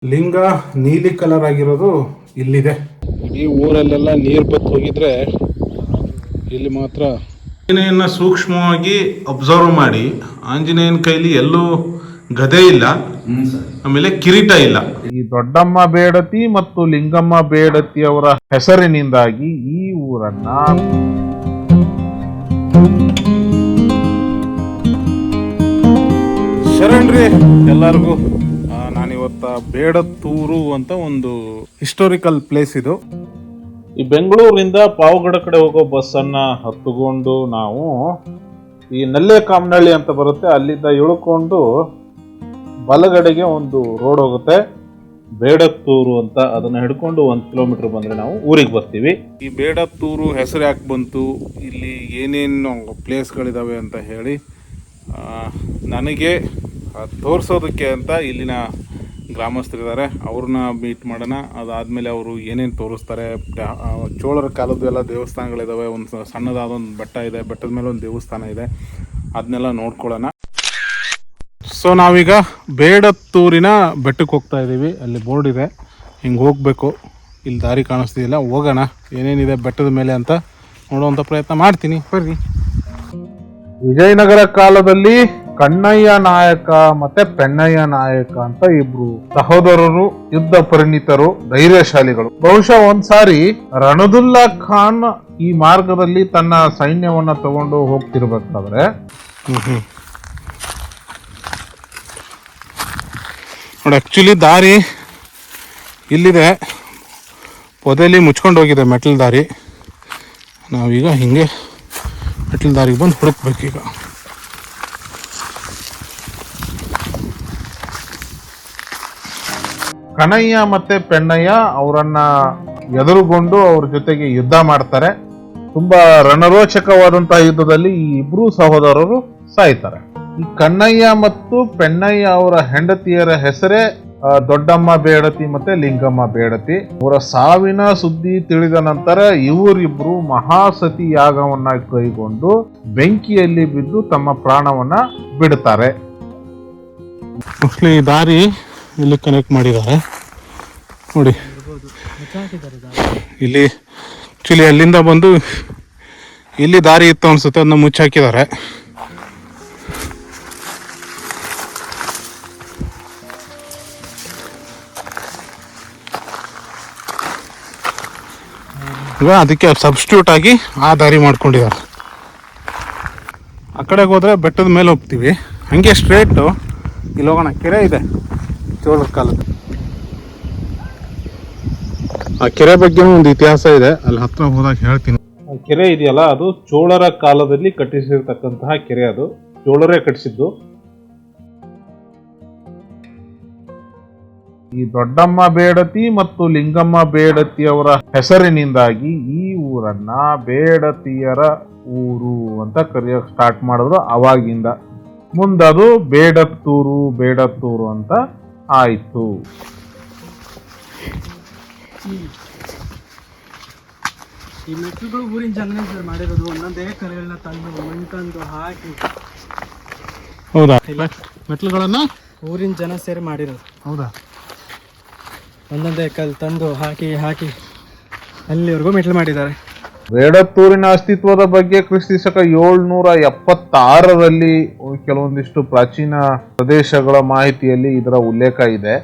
ಲಿಂಗ ನೀಲಿ ಕಲರ್ ಆಗಿರೋದು ಇಲ್ಲಿದೆ. ಇಡೀ ಊರಲ್ಲೆಲ್ಲ ನೀರು ಬತ್ತು ಹೋಗಿದ್ರೆ ಇಲ್ಲಿ ಮಾತ್ರ ಆಂಜನೇಯನ ಸೂಕ್ಷ್ಮವಾಗಿ ಅಬ್ಸರ್ವ್ ಮಾಡಿ, ಆಂಜನೇಯನ ಕೈಲಿ ಎಲ್ಲೂ ಗದೆ ಇಲ್ಲ, ಆಮೇಲೆ ಕಿರೀಟ ಇಲ್ಲ. ಈ ದೊಡ್ಡಮ್ಮ ಬೇಡತಿ ಮತ್ತು ಲಿಂಗಮ್ಮ ಬೇಡತಿ ಅವರ ಹೆಸರಿನಿಂದಾಗಿ ಈ ಊರನ್ನ ಶರಣ್ರಿ ಎಲ್ಲರಿಗೂ. ನಾನಿವತ್ತ ಬೇಡತ್ತೂರು ಅಂತ ಒಂದು ಹಿಸ್ಟೋರಿಕಲ್ ಪ್ಲೇಸ್ ಇದು. ಈ ಬೆಂಗಳೂರಿಂದ ಪಾವಗಡ ಕಡೆ ಹೋಗೋ ಬಸ್ಸನ್ನ ಹತ್ತುಕೊಂಡು ನಾವು ಈ ನಲ್ಲೆಕಾಮನಹಳ್ಳಿ ಅಂತ ಬರುತ್ತೆ, ಅಲ್ಲಿಂದ ಇಳ್ಕೊಂಡು ಬಲಗಡೆಗೆ ಒಂದು ರೋಡ್ ಹೋಗುತ್ತೆ ಬೇಡತ್ತೂರು ಅಂತ. ಅದನ್ನ ಹಿಡ್ಕೊಂಡು 1 ಕಿಲೋಮೀಟರ್ ಬಂದ್ರೆ ನಾವು ಊರಿಗೆ ಬರ್ತೀವಿ. ಈ ಬೇಡತ್ತೂರು ಹೆಸರು ಯಾಕೆ ಬಂತು, ಇಲ್ಲಿ ಏನೇನು ಪ್ಲೇಸ್ಗಳಿದಾವೆ ಅಂತ ಹೇಳಿ ನನಗೆ ತೋರಿಸೋದಕ್ಕೆ ಅಂತ ಇಲ್ಲಿನ ಗ್ರಾಮಸ್ಥರಿದ್ದಾರೆ, ಅವ್ರನ್ನ ಮೀಟ್ ಮಾಡೋಣ. ಅದಾದಮೇಲೆ ಅವರು ಏನೇನು ತೋರಿಸ್ತಾರೆ. ಚೋಳರ ಕಾಲದ್ದು ಎಲ್ಲ ದೇವಸ್ಥಾನಗಳಿದ್ದಾವೆ, ಒಂದು ಸಣ್ಣದಾದ ಒಂದು ಬೆಟ್ಟ ಇದೆ, ಬೆಟ್ಟದ ಮೇಲೆ ಒಂದು ದೇವಸ್ಥಾನ ಇದೆ, ಅದನ್ನೆಲ್ಲ ನೋಡ್ಕೊಳ್ಳೋಣ. ಸೊ ನಾವೀಗ ಬೇಡತ್ತೂರಿನ ಬೆಟ್ಟಕ್ಕೆ ಹೋಗ್ತಾ ಇದ್ದೀವಿ. ಅಲ್ಲಿ ಬೋರ್ಡ್ ಇದೆ, ಹಿಂಗೆ ಹೋಗಬೇಕು. ಇಲ್ಲಿ ದಾರಿ ಕಾಣಿಸ್ತಿದಿಲ್ಲ, ಹೋಗೋಣ ಏನೇನಿದೆ ಬೆಟ್ಟದ ಮೇಲೆ ಅಂತ ನೋಡುವಂಥ ಪ್ರಯತ್ನ ಮಾಡ್ತೀನಿ, ಬರ್ರಿ. ವಿಜಯನಗರ ಕಾಲದಲ್ಲಿ ಕಣ್ಣಯ್ಯ ನಾಯಕ ಮತ್ತೆ ಪೆಣ್ಣಯ್ಯ ನಾಯಕ ಅಂತ ಇಬ್ರು ಸಹೋದರರು, ಯುದ್ಧ ಪರಿಣಿತರು, ಧೈರ್ಯಶಾಲಿಗಳು. ಬಹುಶಃ ಒಂದ್ಸಾರಿ ರಣದುಲ್ಲಾ ಖಾನ್ ಈ ಮಾರ್ಗದಲ್ಲಿ ತನ್ನ ಸೈನ್ಯವನ್ನ ತಗೊಂಡು ಹೋಗ್ತಿರ್ಬೇಕಾದ್ರೆ ನೋಡಿ, ಆಕ್ಚುಲಿ ದಾರಿ ಇಲ್ಲಿದೆ, ಪೊದೆಯಲ್ಲಿ ಮುಚ್ಕೊಂಡು ಹೋಗಿದೆ ಮೆಟ್ಲ್ ದಾರಿ. ನಾವೀಗ ಹಿಂಗೆ ಮೆಟ್ಲ್ ದಾರಿಗೆ ಬಂದು ಹುಡುಕ್ಬೇಕೀಗ. ಕಣಯ್ಯ ಮತ್ತೆ ಪೆಣ್ಣಯ್ಯ ಅವರನ್ನ ಎದುರುಗೊಂಡು ಅವ್ರ ಜೊತೆಗೆ ಯುದ್ಧ ಮಾಡ್ತಾರೆ. ತುಂಬಾ ರಣರೋಚಕವಾದಂತಹ ಯುದ್ಧದಲ್ಲಿ ಈ ಇಬ್ರು ಸಹೋದರರು ಸಾಯ್ತಾರೆ. ಈ ಕಣ್ಣಯ್ಯ ಮತ್ತು ಪೆಣ್ಣಯ್ಯ ಅವರ ಹೆಂಡತಿಯರ ಹೆಸರೇ ದೊಡ್ಡಮ್ಮ ಬೇಡತಿ ಮತ್ತೆ ಲಿಂಗಮ್ಮ ಬೇಡತಿ. ಅವರ ಸಾವಿನ ಸುದ್ದಿ ತಿಳಿದ ನಂತರ ಇವರಿಬ್ರು ಮಹಾಸತಿ ಯಾಗವನ್ನ ಕೈಗೊಂಡು ಬೆಂಕಿಯಲ್ಲಿ ಬಿದ್ದು ತಮ್ಮ ಪ್ರಾಣವನ್ನ ಬಿಡುತ್ತಾರೆ. ಈ ದಾರಿ ಇಲ್ಲಿ ಕನೆಕ್ಟ್ ಮಾಡಿದ್ದಾರೆ ನೋಡಿ. ಇಲ್ಲಿ ಆಕ್ಚುಲಿ ಅಲ್ಲಿಂದ ಬಂದು ಇಲ್ಲಿ ದಾರಿ ಇತ್ತು ಅನ್ಸುತ್ತೆ, ಅದನ್ನ ಮುಚ್ಚಾಕಿದ್ದಾರೆ. ಈಗ ಅದಕ್ಕೆ ಸಬ್ಸ್ಟಿಟ್ಯೂಟ್ ಆಗಿ ಆ ದಾರಿ ಮಾಡ್ಕೊಂಡಿದ್ದಾರೆ. ಆ ಕಡೆಗೆ ಹೋದ್ರೆ ಬೆಟ್ಟದ ಮೇಲೆ ಹೋಗ್ತೀವಿ, ಹಂಗೆ ಸ್ಟ್ರೇಟು ಇಲ್ಲಿ ಹೋಗೋಣ. ಕೆರೆ ಇದೆ ಚೋಳರ ಕಾಲದ, ಆ ಕೆರೆ ಬಗ್ಗೆ ಒಂದು ಇತಿಹಾಸ ಇದೆ, ಅಲ್ಲಿ ಹತ್ರ ಹೋದಾಗ ಹೇಳ್ತೀನಿ. ಆ ಕೆರೆ ಇದೆಯಲ್ಲ, ಅದು ಚೋಳರ ಕಾಲದಲ್ಲಿ ಕಟ್ಟಿಸಿರ್ತಕ್ಕಂತಹ ಕೆರೆ, ಅದು ಚೋಳರೇ ಕಟ್ಟಿಸಿದ್ದು. ಈ ದೊಡ್ಡಮ್ಮ ಬೇಡತಿ ಮತ್ತು ಲಿಂಗಮ್ಮ ಬೇಡತಿ ಅವರ ಹೆಸರಿನಿಂದಾಗಿ ಈ ಊರನ್ನ ಬೇಡತಿಯರ ಊರು ಅಂತ ಕರೆಯೋಕೆ ಸ್ಟಾರ್ಟ್ ಮಾಡಿದ್ರು. ಅವಾಗಿಂದ ಮುಂದದು ಬೇಡತ್ತೂರು ಬೇಡತ್ತೂರು ಅಂತ ಆಯ್ತು. ಈ ಮೆಟ್ಲುಗಳು ಊರಿನ ಜನ ಮಾಡಿರೋದು, ಒಂದೊಂದೇ ಕರೆಗಳನ್ನ ತಂದು ಮಣ್ಣು ತಂದು ಹಾಕಿ. ಹೌದಾ? ಮೆಟ್ಲುಗಳನ್ನ ಊರಿನ ಜನ ಸೇರಿ ಮಾಡಿರೋದು. ಹೌದಾ? ಒಂದೊಂದೇ ಕಲ್ಲು ತಂದು ಹಾಕಿ ಹಾಕಿ ಅಲ್ಲಿವರೆಗೂ ಮೆಟ್ಲು ಮಾಡಿದ್ದಾರೆ. ಬೇಡತ್ತೂರಿನ ಅಸ್ತಿತ್ವದ ಬಗ್ಗೆ ಕ್ರಿಸ್ತ 776ರಲ್ಲಿ ಕೆಲವೊಂದಿಷ್ಟು ಪ್ರಾಚೀನ ಪ್ರದೇಶಗಳ ಮಾಹಿತಿಯಲ್ಲಿ ಇದರ ಉಲ್ಲೇಖ ಇದೆ.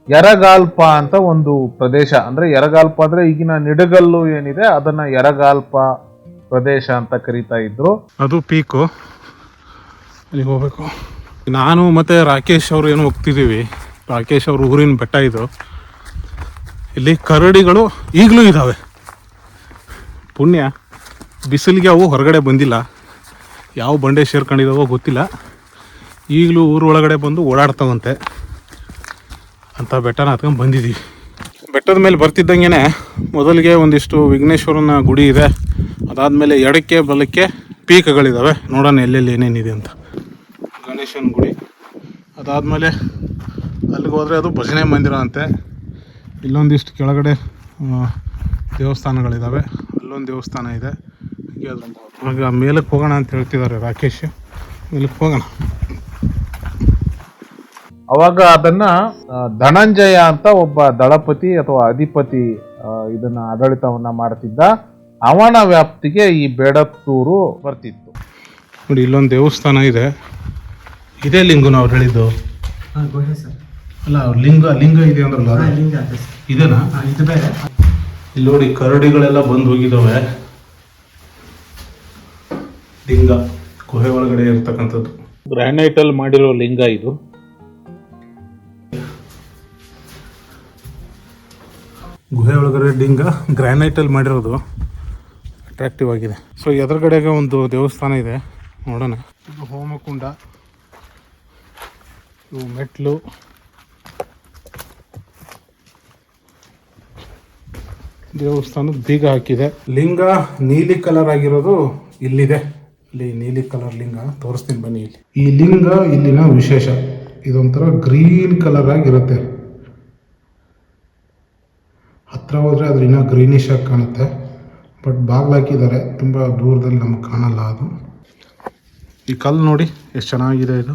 ಯರಗಾಲ್ಪ ಅಂತ ಒಂದು ಪ್ರದೇಶ, ಅಂದ್ರೆ ಯರಗಾಲ್ಪ ಅಂದ್ರೆ ಈಗಿನ ನಿಡಗಲ್ಲು ಏನಿದೆ ಅದನ್ನ ಯರಗಾಲ್ಪ ಪ್ರದೇಶ ಅಂತ ಕರೀತಾ ಇದ್ರು. ಅದು ಪೀಕು, ಅಲ್ಲಿ ಹೋಗ್ಬೇಕು. ನಾನು ಮತ್ತೆ ರಾಕೇಶ್ ಅವರು ಏನು ಹೋಗ್ತಿದ್ದೀವಿ. ರಾಕೇಶ್ ಅವ್ರ ಊರಿನ ಬೆಟ್ಟ ಇದು. ಇಲ್ಲಿ ಕರಡಿಗಳು ಈಗಲೂ ಇದ್ದಾವೆ. ಪುಣ್ಯ ಬಿಸಿಲಿಗೆ ಅವು ಹೊರಗಡೆ ಬಂದಿಲ್ಲ, ಯಾವ ಬಂಡೆ ಸೇರ್ಕೊಂಡಿದ್ದಾವೋ ಗೊತ್ತಿಲ್ಲ. ಈಗಲೂ ಊರು ಒಳಗಡೆ ಬಂದು ಓಡಾಡ್ತಾವಂತೆ ಅಂತ ಬೆಟ್ಟನ ಹತ್ಕೊಂಡು ಬಂದಿದ್ದೀವಿ. ಬೆಟ್ಟದ ಮೇಲೆ ಬರ್ತಿದ್ದಂಗೆ ಮೊದಲಿಗೆ ಒಂದಿಷ್ಟು ವಿಘ್ನೇಶ್ವರನ ಗುಡಿ ಇದೆ, ಅದಾದಮೇಲೆ ಎಡಕ್ಕೆ ಬಲಕ್ಕೆ ಪೀಕಗಳಿದ್ದಾವೆ. ನೋಡೋಣ ಎಲ್ಲೆಲ್ಲಿ ಏನೇನಿದೆ ಅಂತ. ಗಣೇಶನ ಗುಡಿ, ಅದಾದಮೇಲೆ ಅಲ್ಲಿಗೆ ಹೋದರೆ ಅದು ಭಜನೆ ಮಂದಿರ ಅಂತೆ. ಇಲ್ಲೊಂದಿಷ್ಟು ಕೆಳಗಡೆ ದೇವಸ್ಥಾನಗಳಿದ್ದಾವೆ, ಅಲ್ಲೊಂದು ದೇವಸ್ಥಾನ ಇದೆ. ಆಗ ಮೇಲಕ್ಕೆ ಹೋಗೋಣ ಅಂತ ಹೇಳ್ತಿದ್ದಾರೆ ರಾಕೇಶ್. ಮೇಲಕ್ಕೆ ಹೋಗೋಣ. ಅವಾಗ ಅದನ್ನ ಧನಂಜಯ ಅಂತ ಒಬ್ಬ ದಳಪತಿ ಅಥವಾ ಅಧಿಪತಿ ಇದನ್ನ ಆಡಳಿತವನ್ನ ಮಾಡ್ತಿದ್ದ. ಅವನ ವ್ಯಾಪ್ತಿಗೆ ಈ ಬೇಡತ್ತೂರು ಬರ್ತಿತ್ತು. ನೋಡಿ ಇಲ್ಲೊಂದು ದೇವಸ್ಥಾನ ಇದೆ. ಇದೇ ಲಿಂಗು ನಾವು ಹೇಳಿದ್ದು. ಹಾಂ ಗುಹೆ ಸರ್. ಅಲ್ಲ ಲಿಂಗ ಇದೆ ಅಂದ್ರಲ್ಲ, ಲಿಂಗ ಅದೇ ಸರ್. ಇದೇನಾ? ಇದು ಬೇರೆ. ಇಲ್ಲಿ ನೋಡಿ ಕರಡಿಗಳೆಲ್ಲ ಬಂದು ಹೋಗಿದ್ದಾವೆ. ಲಿಂಗ ಗುಹೆ ಒಳಗಡೆ ಇರ್ತಕ್ಕಂಥದ್ದು ಗ್ರಾನೈಟ್ ಅಲ್ಲಿ ಮಾಡಿರೋ ಲಿಂಗ ಇದು. ಗುಹೆ ಒಳಗಡೆ ಲಿಂಗ ಗ್ರಾನೈಟ್ ಅಲ್ಲಿ ಮಾಡಿರೋದು ಅಟ್ರಾಕ್ಟಿವ್ ಆಗಿದೆ. ಸೊ ಎದುರುಗಡೆಗೆ ಒಂದು ದೇವಸ್ಥಾನ ಇದೆ, ನೋಡೋಣ. ಇದು ಹೋಮಕುಂಡ, ಇವು ಮೆಟ್ಲು, ದೇವಸ್ಥಾನದ ಬೀಗ ಹಾಕಿದೆ. ಲಿಂಗ ನೀಲಿ ಕಲರ್ ಆಗಿರೋದು ಇಲ್ಲಿದೆ. ಇಲ್ಲಿ ನೀಲಿ ಕಲರ್ ಲಿಂಗ ತೋರಿಸ್ತೀನಿ ಬನ್ನಿ. ಇಲ್ಲಿ ಈ ಲಿಂಗ ಇಲ್ಲಿನ ವಿಶೇಷ. ಇದೊಂಥರ ಗ್ರೀನ್ ಕಲರ್ ಆಗಿರುತ್ತೆ. ಹತ್ರ ಹೋದ್ರೆ ಅದ್ರ ಇನ್ನೂ ಗ್ರೀನಿಶ್ ಆಗಿ ಕಾಣುತ್ತೆ. ಬಟ್ ಬಾಗ್ಲಾಕಿದ್ದಾರೆ, ತುಂಬ ದೂರದಲ್ಲಿ ನಮ್ಗೆ ಕಾಣಲ್ಲ ಅದು. ಈ ಕಲ್ಲು ನೋಡಿ ಎಷ್ಟು ಚೆನ್ನಾಗಿದೆ. ಇದು